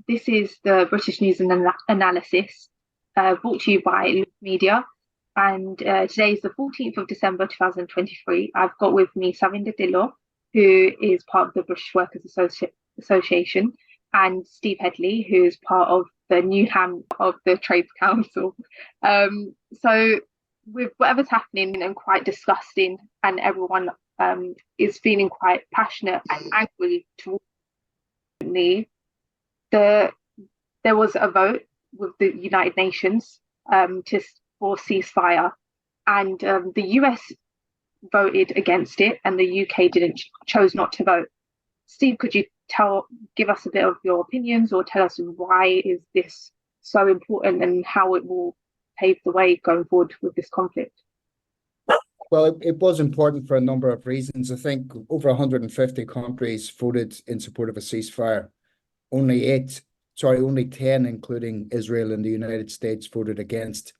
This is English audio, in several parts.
This is the British News and Analysis, brought to you by Loop Media. And today is the 14th of December 2023. I've got with me Savinder Dillo, who is part of the British Workers Association, and Steve Headley, who is part of the Newham of the Trades Council. So with whatever's happening and quite disgusting, and everyone is feeling quite passionate and angry towards me, there was a vote with the United Nations for ceasefire, and the US voted against it, and the UK chose not to vote. Steve, could you give us a bit of your opinions, or tell us why is this so important and how it will pave the way going forward with this conflict? Well, it was important for a number of reasons. I think over 150 countries voted in support of a ceasefire. Only 10, including Israel and the United States, voted against,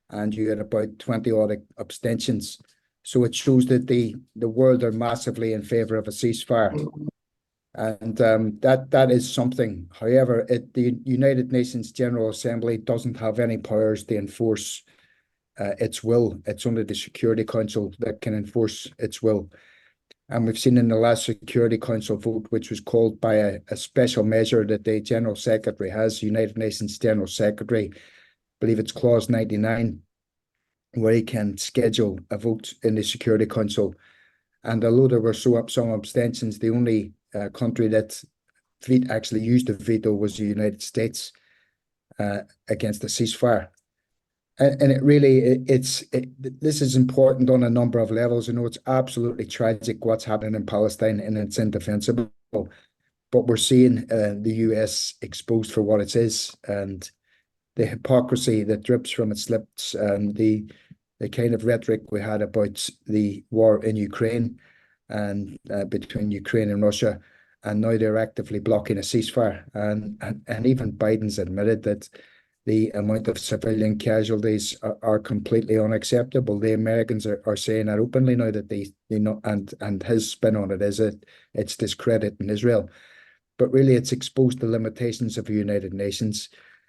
and you had about 20 odd abstentions. So it shows that the world are massively in favour of a ceasefire, and that is something. However, the United Nations General Assembly doesn't have any powers to enforce its will. It's only the Security Council that can enforce its will. And we've seen in the last Security Council vote, which was called by a special measure that the General Secretary has, United Nations General Secretary, I believe it's clause 99, where he can schedule a vote in the Security Council. And although there were some abstentions, the only country that actually used the veto was the United States against the ceasefire. And it really, this is important on a number of levels. You know, it's absolutely tragic what's happening in Palestine, and it's indefensible. But we're seeing the US exposed for what it is, and the hypocrisy that drips from its lips, and the kind of rhetoric we had about the war in Ukraine and between Ukraine and Russia, and now they're actively blocking a ceasefire. And even Biden's admitted that the amount of civilian casualties are completely unacceptable. The Americans are saying that openly now, that they know, and his spin on it is it's discrediting Israel. But really, it's exposed the limitations of the United Nations.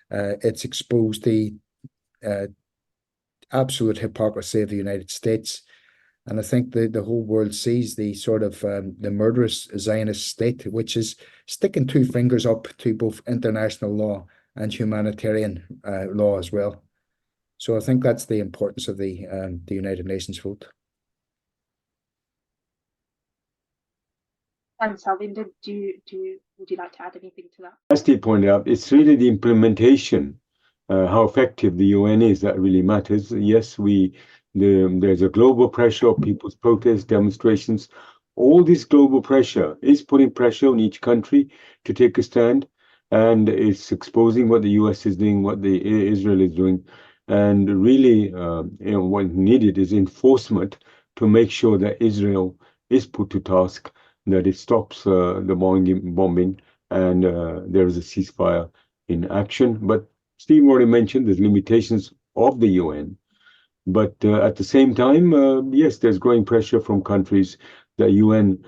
It's exposed the absolute hypocrisy of the United States. And I think the whole world sees the sort of the murderous Zionist state, which is sticking two fingers up to both international law and humanitarian law as well. So I think that's the importance of the United Nations vote. And Salvinder, would you like to add anything to that? As Steve pointed out, it's really the implementation, how effective the UN is, that really matters. Yes, there's a global pressure of people's protests, demonstrations. All this global pressure is putting pressure on each country to take a stand. And it's exposing what the US is doing, what Israel is doing. And really, what needed is enforcement to make sure that Israel is put to task, that it stops the bombing, and there is a ceasefire in action. But Steve already mentioned there's limitations of the UN. But at the same time, yes, there's growing pressure from countries that UN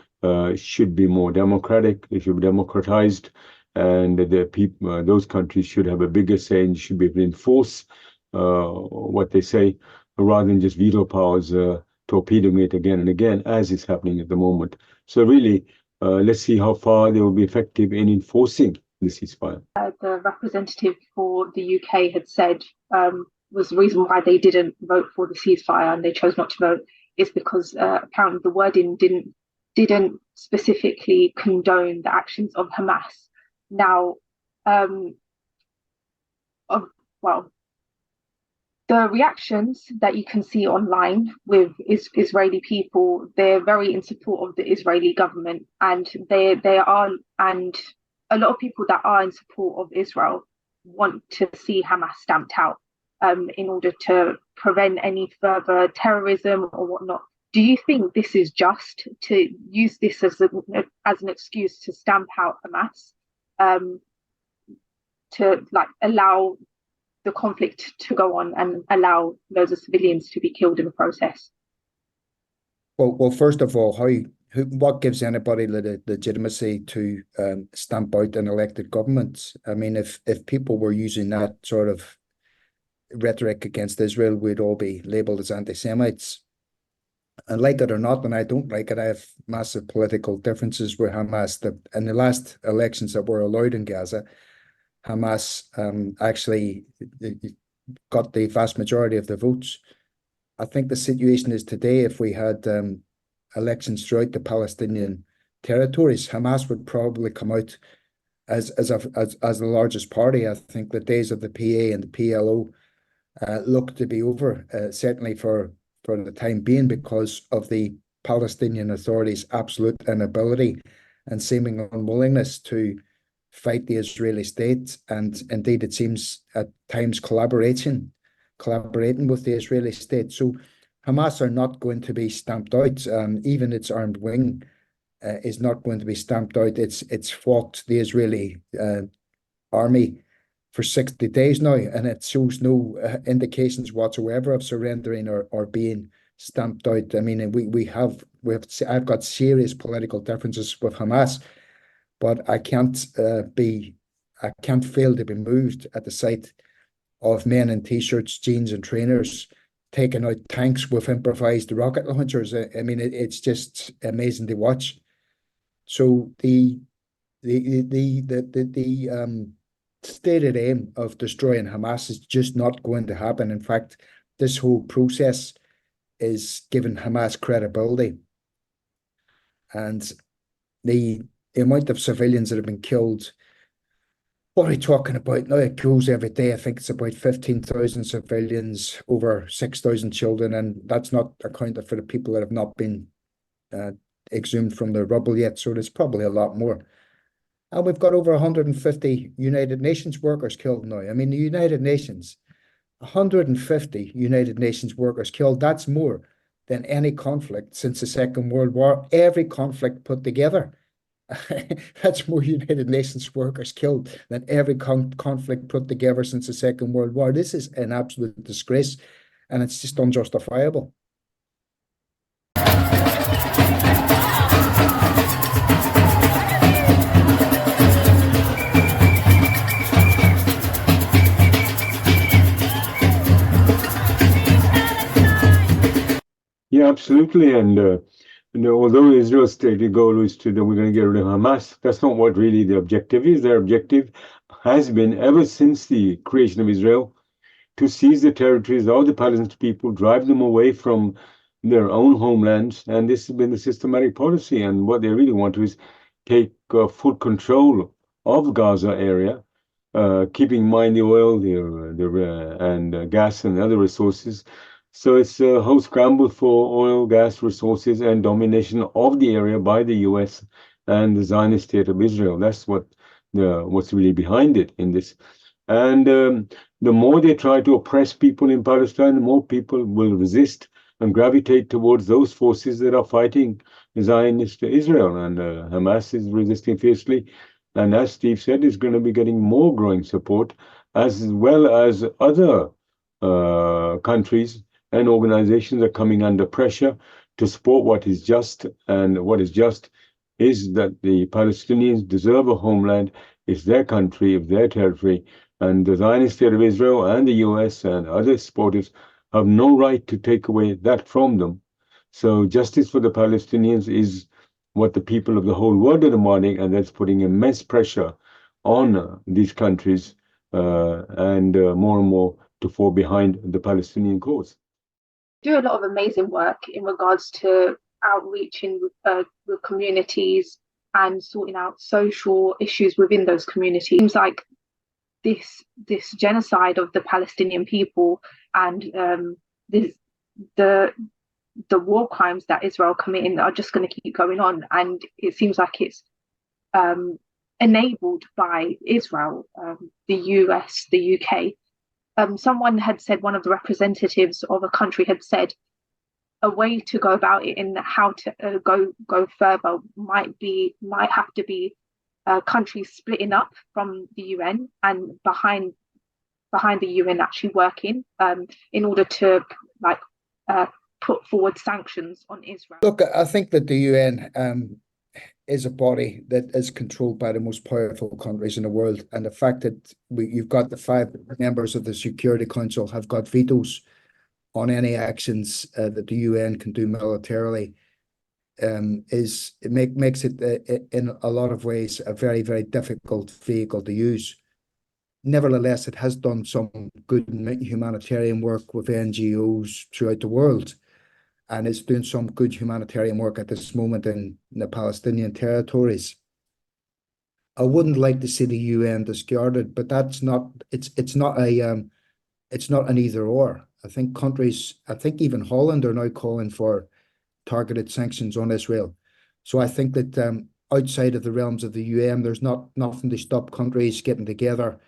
should be more democratic, it should be democratized, and the people, those countries should have a bigger say and should be able to enforce what they say, rather than just veto powers torpedoing it again and again, as is happening at the moment. So really, let's see how far they will be effective in enforcing the ceasefire. The representative for the UK had said was the reason why they didn't vote for the ceasefire and they chose not to vote is because apparently the wording didn't specifically condone the actions of Hamas. Now, the reactions that you can see online with Israeli people, they're very in support of the Israeli government, and they are, and a lot of people that are in support of Israel want to see Hamas stamped out in order to prevent any further terrorism or whatnot. Do you think this is just to use this as an excuse to stamp out Hamas? To allow the conflict to go on and allow loads of civilians to be killed in the process? Well, first of all, what gives anybody the legitimacy to stamp out an elected government? I mean, if people were using that sort of rhetoric against Israel, we'd all be labeled as anti-Semites. And like it or not, and I don't like it, I have massive political differences with Hamas. In the last elections that were allowed in Gaza, Hamas actually got the vast majority of the votes. I think the situation is today, if we had elections throughout the Palestinian territories, Hamas would probably come out as the largest party. I think the days of the PA and the PLO look to be over, certainly for the time being, because of the Palestinian Authority's absolute inability and seeming unwillingness to fight the Israeli state, and indeed it seems at times collaborating with the Israeli state. So Hamas are not going to be stamped out. Even its armed wing is not going to be stamped out. It's fought the Israeli army for 60 days now, and it shows no indications whatsoever of surrendering or being stamped out. I mean, I've got serious political differences with Hamas, but I can't fail to be moved at the sight of men in t-shirts, jeans, and trainers taking out tanks with improvised rocket launchers. I mean, it's just amazing to watch. So the stated aim of destroying Hamas is just not going to happen. In fact, this whole process is giving Hamas credibility, and the amount of civilians that have been killed. What are we talking about now? It grows every day. I think it's about 15,000 civilians, over 6,000 children, and that's not accounted for the people that have not been exhumed from the rubble yet. So there's probably a lot more. And we've got over 150 United Nations workers killed now. I mean, the United Nations, 150 United Nations workers killed. That's more than any conflict since the Second World War. Every conflict put together. That's more United Nations workers killed than every conflict put together since the Second World War. This is an absolute disgrace, and it's just unjustifiable. Yeah, absolutely. And although Israel's stated goal is we're going to get rid of Hamas, that's not what really the objective is. Their objective has been, ever since the creation of Israel, to seize the territories of the Palestinian people, drive them away from their own homelands. And this has been the systematic policy. And what they really want to is take full control of Gaza area, keeping in mind the oil, and gas and other resources. So it's a whole scramble for oil, gas resources, and domination of the area by the US and the Zionist state of Israel. That's what's really behind it in this. And the more they try to oppress people in Palestine, the more people will resist and gravitate towards those forces that are fighting Zionist Israel. And Hamas is resisting fiercely. And as Steve said, is going to be getting more growing support, as well as other countries and organizations are coming under pressure to support what is just. And what is just is that the Palestinians deserve a homeland. It's their country, it's their territory. And the Zionist state of Israel and the US and other supporters have no right to take away that from them. So justice for the Palestinians is what the people of the whole world are demanding, and that's putting immense pressure on these countries and more to fall behind the Palestinian cause. Do a lot of amazing work in regards to outreaching with communities and sorting out social issues within those communities. Seems like this genocide of the Palestinian people and the war crimes that Israel committing are just going to keep going on, and it seems like it's enabled by Israel, the US, the UK. Someone had said, one of the representatives of a country had said, a way to go about it and how to go further might have to be countries splitting up from the UN and behind the UN actually working in order to put forward sanctions on Israel? Look, I think that the UN is a body that is controlled by the most powerful countries in the world, and the fact that you've got the 5 members of the Security Council have got vetoes on any actions that the UN can do militarily makes it in a lot of ways a very, very difficult vehicle to use. Nevertheless, it has done some good humanitarian work with NGOs throughout the world, and it's doing some good humanitarian work at this moment in the Palestinian territories. I wouldn't like to see the UN discarded, but that's not it's not an either or. I think even Holland are now calling for targeted sanctions on Israel. So I think that outside of the realms of the UN, there's nothing to stop countries getting together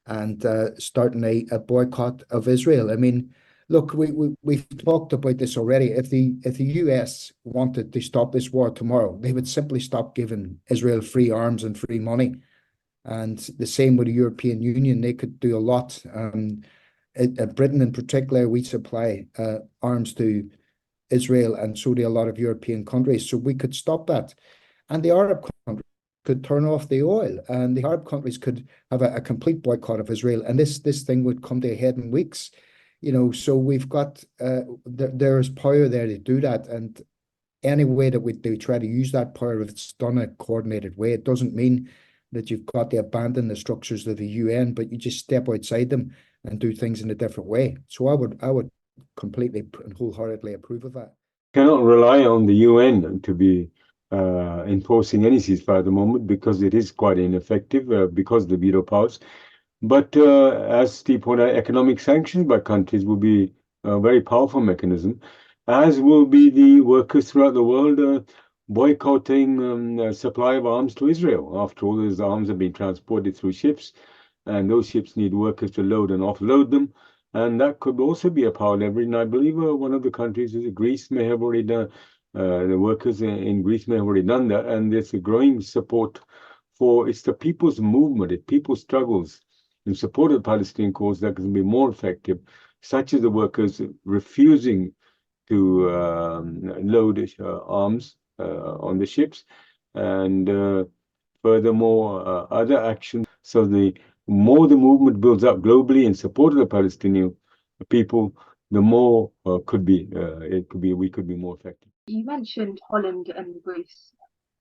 and starting a boycott of Israel. I mean, look, we've talked about this already. If the US wanted to stop this war tomorrow, they would simply stop giving Israel free arms and free money. And the same with the European Union, they could do a lot. Britain in particular, we supply arms to Israel, and so do a lot of European countries. So we could stop that. And the Arab countries could turn off the oil, and the Arab countries could have a complete boycott of Israel. And this thing would come to a head in weeks. So we've got there's power there to do that. And any way that they try to use that power, if it's done in a coordinated way, it doesn't mean that you've got to abandon the structures of the UN, but you just step outside them and do things in a different way. So I would completely and wholeheartedly approve of that. Cannot rely on the UN to be enforcing any ceasefire at the moment, because it is quite ineffective because of the veto powers. But as Steve pointed out, economic sanctions by countries will be a very powerful mechanism, as will be the workers throughout the world boycotting supply of arms to Israel. After all, those arms have been transported through ships, and those ships need workers to load and offload them. And that could also be a power leverage. And I believe one of the countries is Greece may have already done, the workers in Greece may have already done that. And there's a growing support for, it's the people's movement, it's people's struggles in support of the Palestinian cause that can be more effective, such as the workers refusing to load arms on the ships, and furthermore, other actions. So the more the movement builds up globally in support of the Palestinian people, the more we could be more effective. You mentioned Holland and Greece,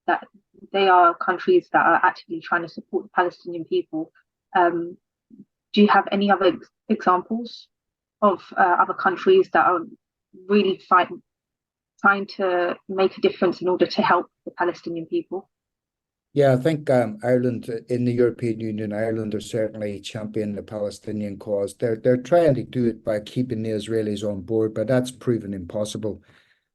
that they are countries that are actively trying to support the Palestinian people. Do you have any other examples of other countries that are really trying to make a difference in order to help the Palestinian people? Yeah, I think Ireland, in the European Union, Ireland are certainly championing the Palestinian cause. They're trying to do it by keeping the Israelis on board, but that's proven impossible.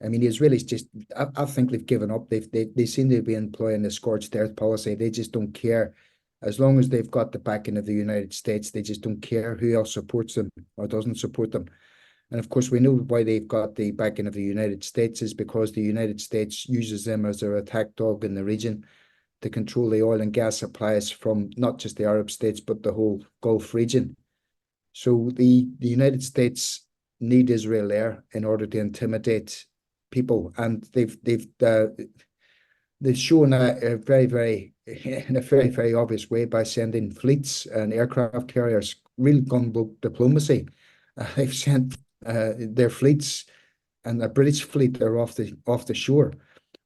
I mean, the Israelis I think they've given up. They seem to be employing the scorched earth policy. They just don't care. As long as they've got the backing of the United States, they just don't care who else supports them or doesn't support them. And of course, we know why they've got the backing of the United States is because the United States uses them as their attack dog in the region to control the oil and gas supplies from not just the Arab states, but the whole Gulf region. So the United States need Israel there in order to intimidate people. And they've shown a very, very, in a very, very obvious way by sending fleets and aircraft carriers, real gunboat diplomacy. They've sent their fleets, and a British fleet are off the shore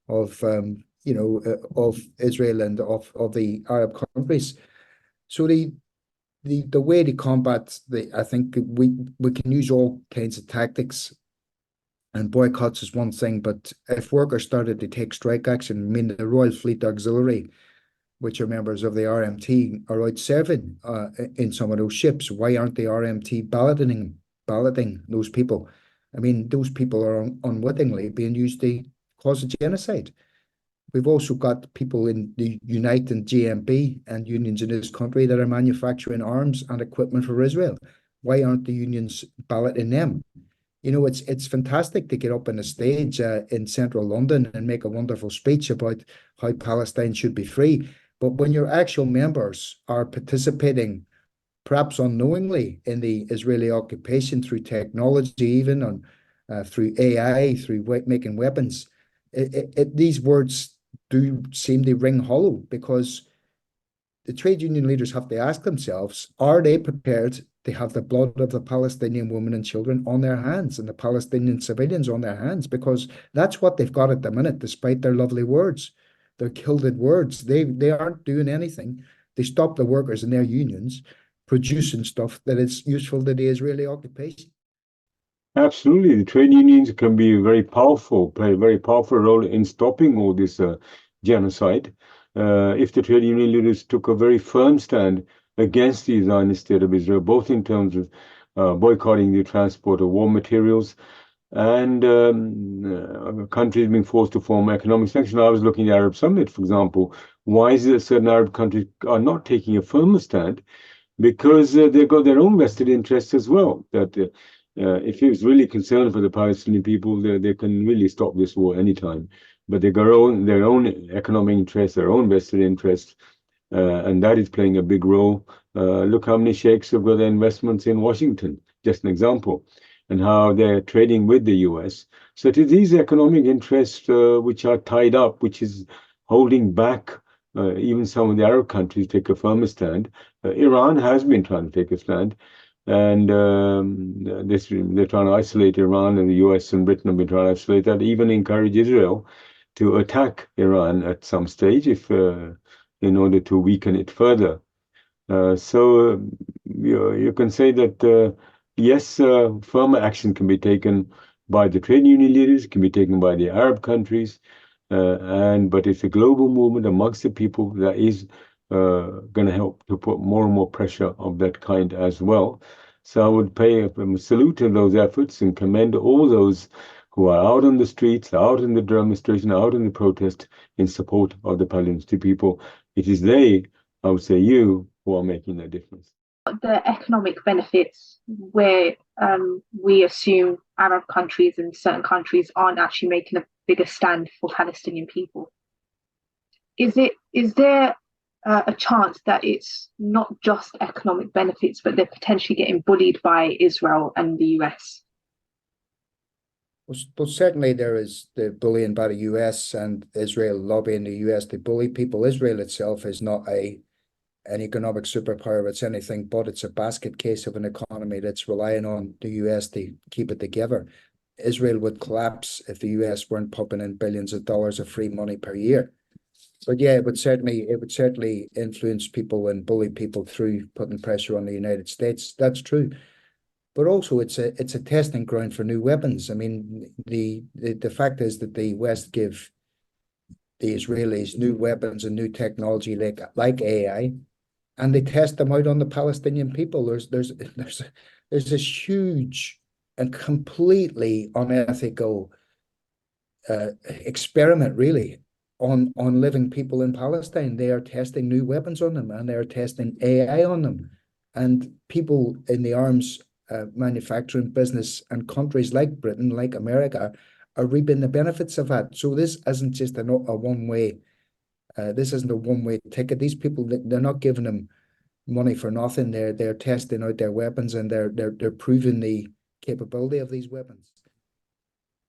of of Israel and of the Arab countries. So the way to combat I think we can use all kinds of tactics, and boycotts is one thing. But if workers started to take strike action, I mean, the Royal Fleet Auxiliary, which are members of the RMT, are out serving in some of those ships. Why aren't the RMT balloting those people? I mean, those people are unwittingly being used to cause a genocide. We've also got people in the Unite and GMB and unions in this country that are manufacturing arms and equipment for Israel. Why aren't the unions balloting them? It's fantastic to get up on a stage in central London and make a wonderful speech about how Palestine should be free. But when your actual members are participating, perhaps unknowingly, in the Israeli occupation through technology, even on through AI, through making weapons. These words do seem to ring hollow, because the trade union leaders have to ask themselves, are they prepared to have the blood of the Palestinian women and children on their hands, and the Palestinian civilians on their hands? Because that's what they've got at the minute, despite their lovely words, their gilded words. They aren't doing anything. They stop the workers and their unions producing stuff that is useful to the Israeli occupation. Absolutely, the trade unions can be very powerful, play a very powerful role in stopping all this genocide. If the trade union leaders took a very firm stand against the Zionist state of Israel, both in terms of boycotting the transport of war materials and countries being forced to form economic sanctions. I was looking at the Arab Summit, for example. Why is it that certain Arab countries are not taking a firmer stand? Because they've got their own vested interests as well. That if he's really concerned for the Palestinian people, they can really stop this war anytime. But they've got their own economic interests, their own vested interests, and that is playing a big role. Look how many sheikhs have got their investments in Washington, just an example, and how they're trading with the US. So it is these economic interests which are tied up, which is holding back even some of the Arab countries take a firmer stand. Iran has been trying to take a stand, and they're trying to isolate Iran, and the US and Britain have been trying to isolate that, even encourage Israel to attack Iran at some stage if in order to weaken it further. So you can say that yes, firmer action can be taken by the trade union leaders, can be taken by the Arab countries, but it's a global movement amongst the people that is going to help to put more and more pressure of that kind as well. So I would pay a salute to those efforts and commend all those who are out on the streets, out in the demonstration, out in the protest in support of the Palestinian people. It is they, I would say you, who are making that difference. The economic benefits, where we assume Arab countries and certain countries aren't actually making a bigger stand for Palestinian people. Is there a chance that it's not just economic benefits, but they're potentially getting bullied by Israel and the US? Well, certainly there is the bullying by the US and Israel lobbying the US to bully people. Israel itself is not an economic superpower. It's anything but. It's a basket case of an economy that's relying on the US to keep it together. Israel would collapse if the US weren't pumping in billions of dollars of free money per year. But yeah, it would certainly influence people and bully people through putting pressure on the United States. That's true. But also it's a testing ground for new weapons. I mean, the fact is that the West give the Israelis new weapons and new technology like AI, and they test them out on the Palestinian people. There's this huge and completely unethical experiment, really, on living people in Palestine. They are testing new weapons on them, and they are testing AI on them. And people in the arms manufacturing business and countries like Britain, like America, are reaping the benefits of that. So this isn't just a one-way. This isn't a one-way ticket. These people, they're not giving them money for nothing. They're testing out their weapons, and they're proving the capability of these weapons.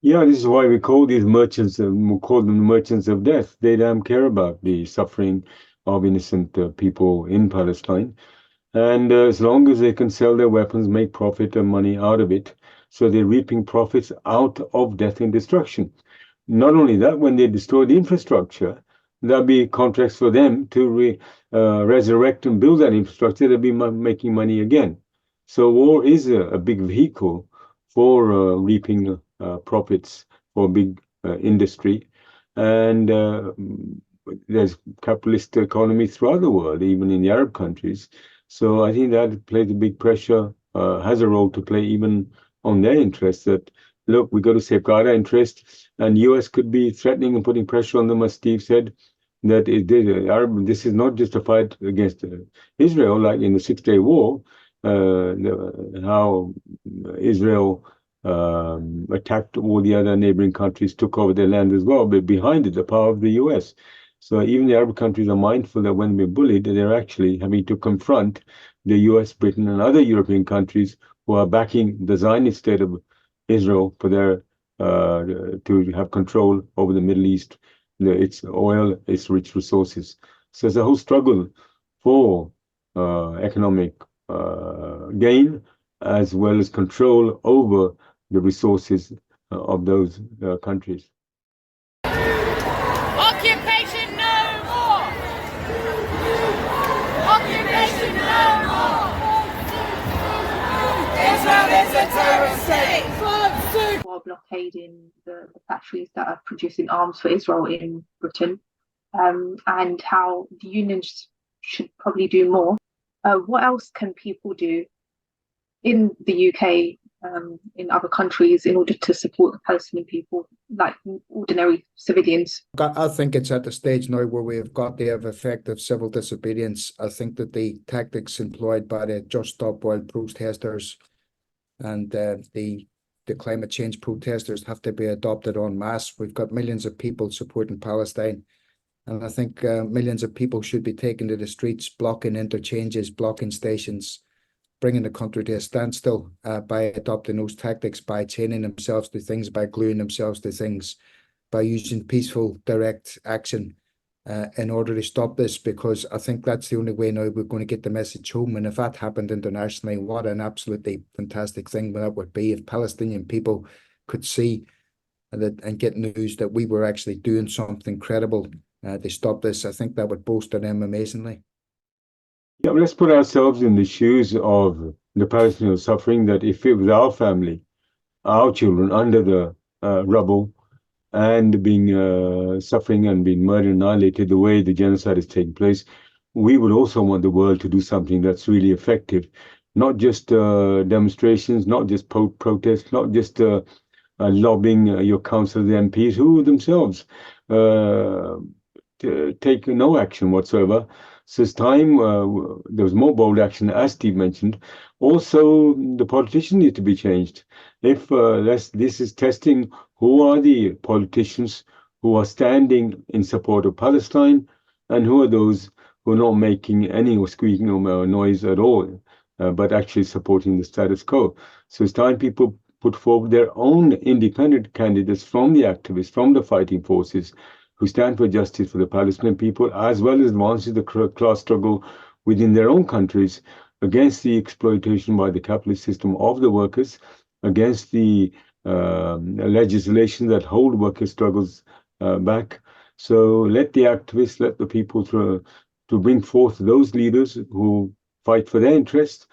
Yeah, this is why we call these merchants, we call them merchants of death. They don't care about the suffering of innocent people in Palestine. And as long as they can sell their weapons, make profit and money out of it, so they're reaping profits out of death and destruction. Not only that, when they destroy the infrastructure, there'll be contracts for them to resurrect and build that infrastructure. They'll be making money again. So war is a big vehicle for reaping profits for big industry. And there's capitalist economy throughout the world, even in the Arab countries. So I think that plays a big pressure, has a role to play even on their interests, that, look, we got to safeguard our interests, and US could be threatening and putting pressure on them, as Steve said, that this is not just a fight against Israel, like in the Six-Day War, how Israel attacked all the other neighboring countries, took over their land as well, but behind it, the power of the US. So even the Arab countries are mindful that when we're bullied, they're actually having to confront the US, Britain, and other European countries who are backing the Zionist state of Israel for their to have control over the Middle East, its oil, its rich resources. So there's a whole struggle for economic gain as well as control over the resources of those countries. Occupation no more! Occupation no more! Israel is a terrorist state! While blockading the factories that are producing arms for Israel in Britain, and how the unions should probably do more. What else can people do in the UK, in other countries, in order to support the Palestinian people, like ordinary civilians? I think it's at the stage now where we have got to have effective civil disobedience. I think that the tactics employed by the Just Stop Oil protesters and the climate change protesters have to be adopted en masse. We've got millions of people supporting Palestine, and I think millions of people should be taken to the streets, blocking interchanges, blocking stations, bringing the country to a standstill by adopting those tactics, by chaining themselves to things, by gluing themselves to things, by using peaceful, direct action in order to stop this, because I think that's the only way now we're going to get the message home. And if that happened internationally, what an absolutely fantastic thing that would be if Palestinian people could see and get news that we were actually doing something credible to stop this. I think that would bolster them amazingly. Yeah, let's put ourselves in the shoes of the Palestinians suffering, that if it was our family, our children under the rubble and being suffering and being murdered and annihilated the way the genocide is taking place, we would also want the world to do something that's really effective. Not just demonstrations, not just protests, not just lobbying your councillors, MPs, who themselves take no action whatsoever. So it's time there was more bold action, as Steve mentioned. Also, the politicians need to be changed. If this is testing who are the politicians who are standing in support of Palestine, and who are those who are not making any or squeaking or noise at all, but actually supporting the status quo. So it's time people put forward their own independent candidates from the activists, from the fighting forces, who stand for justice for the Palestinian people, as well as advancing the class struggle within their own countries against the exploitation by the capitalist system of the workers, against the legislation that hold worker struggles back. So let the activists, let the people to bring forth those leaders who fight for their interests,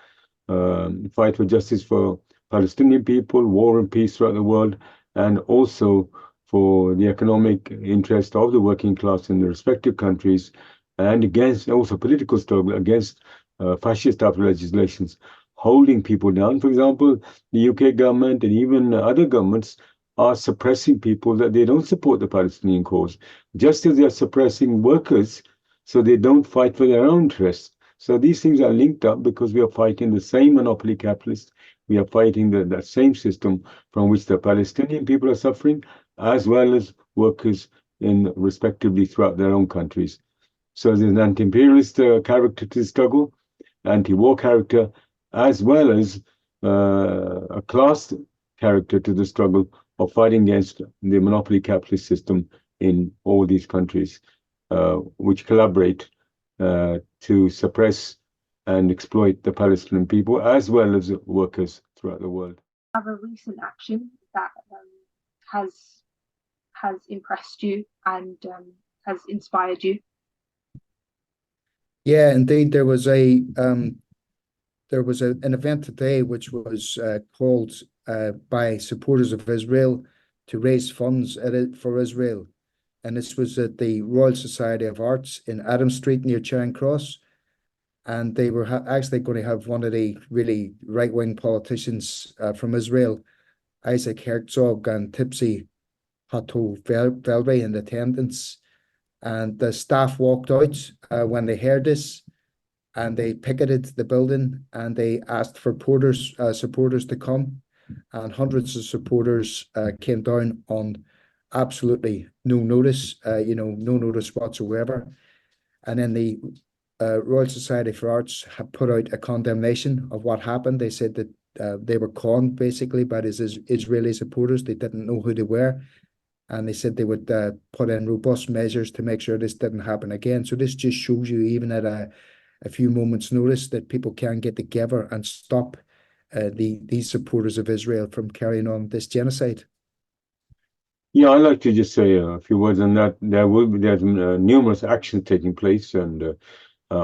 fight for justice for Palestinian people, war and peace throughout the world, and also for the economic interest of the working class in the respective countries, and against also political struggle against fascist type legislations holding people down. For example, the UK government and even other governments are suppressing people that they don't support the Palestinian cause, just as they are suppressing workers so they don't fight for their own interests. So these things are linked up because we are fighting the same monopoly capitalist. We are fighting that same system from which the Palestinian people are suffering, as well as workers in respectively throughout their own countries. So there's an anti-imperialist character to the struggle, anti-war character, as well as a class character to the struggle of fighting against the monopoly capitalist system in all these countries, which collaborate to suppress and exploit the Palestinian people as well as workers throughout the world. Have a recent action that has impressed you and has inspired you? Yeah, indeed, there was an event today which was called by supporters of Israel to raise funds for Israel, and this was at the Royal Society of Arts in Adam Street near Charing Cross, and they were actually going to have one of the really right-wing politicians from Israel, Isaac Herzog and Tipsy Hatto-Velri, in attendance. And the staff walked out when they heard this, and they picketed the building, and they asked for supporters to come, and hundreds of supporters came down on absolutely no notice, no notice whatsoever. And then the Royal Society for Arts have put out a condemnation of what happened. They said that they were conned basically by these Israeli supporters. They didn't know who they were, and they said they would put in robust measures to make sure this didn't happen again. So this just shows you, even at a few moments' notice, that people can get together and stop these supporters of Israel from carrying on this genocide. Yeah, I'd like to just say a few words on that. There's numerous actions taking place, and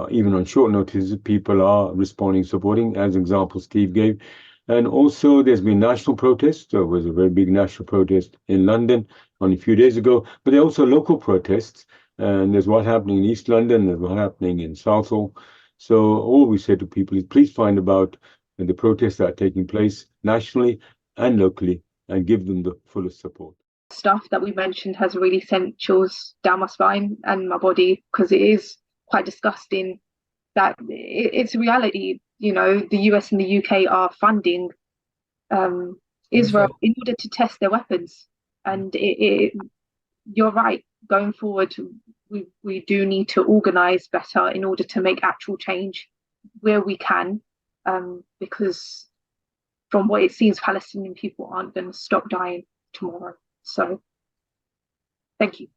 even on short notice, people are responding, supporting, as example Steve gave. And also, there's been national protests. There was a very big national protest in London only a few days ago, but there are also local protests. And there's what's happening in East London, there's what's happening in Southall. So all we say to people is please find about the protests that are taking place nationally and locally and give them the fullest support. Stuff that we mentioned has really sent chills down my spine and my body, because it is quite disgusting that it's a reality. You know, the US and the UK are funding Israel in order to test their weapons, and you're right. Going forward, we do need to organise better in order to make actual change where we can, because from what it seems, Palestinian people aren't going to stop dying tomorrow. So, thank you.